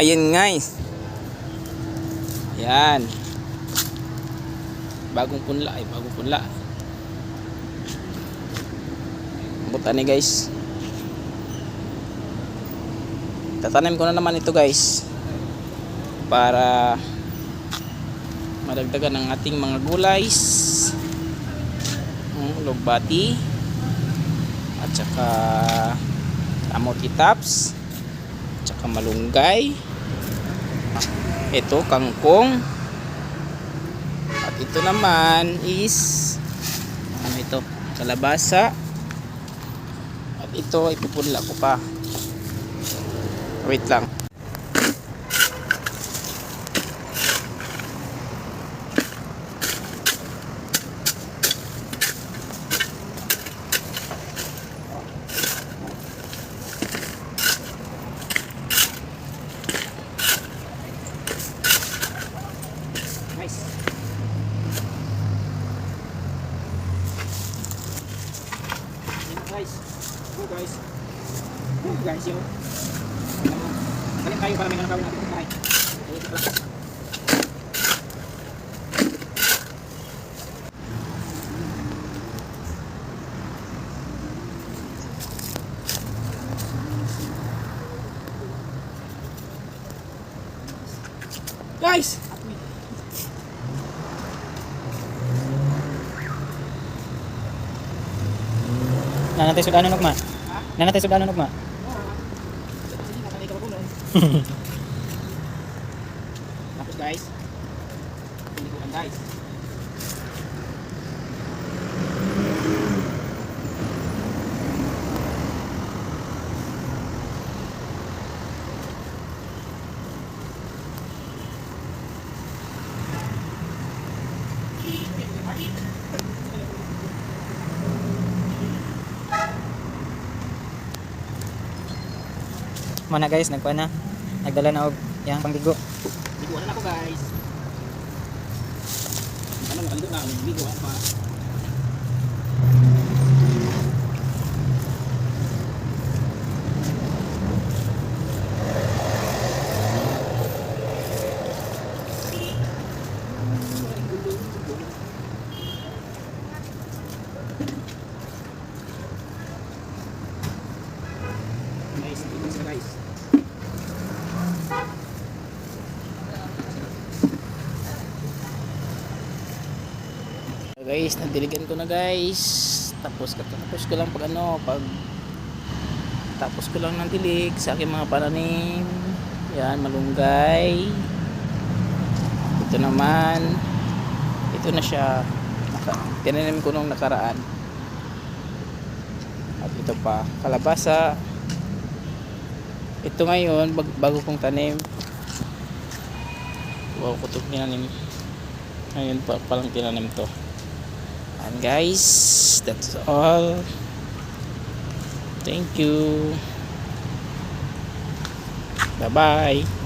Ayan guys. Yan. Bagong punla ay bagong punla. Buta ni guys. Tatanim ko na naman ito guys. Para madagdagan ang ating mga gulays. Lugbati. At saka kamote tops. At saka malunggay. Ito kangkong. At ito naman is ano ito? Kalabasa. At ito ipupunla ko pa. Wait lang. Nice. Guys. Go guys. Go guys yo. Balik tayo para may kanakawin natin kung kahay. Guys! Nanatay sudano nugma. Nanatay sudano nugma. Tapos guys, hindi ko lang guys. Mana guys, nagkuha na. Nagdala na og yang pangdigo. Biguan na ako guys. Ano nakaligo na ako, biguan pa. Guys, ito sila guys. Guys, nadiligan ko na guys. Tapos ko lang pag tapos ko lang ng dilig sa aking mga pananim. Yan, malunggay. Ito naman, ito na siya. Tinanim ko nung nakaraan. At ito pa, kalabasa. Ito ngayon, bago kong tanim. Wow, kutok tinanim. Ngayon pa palang tinanim to. And guys, that's all. Thank you. Bye bye.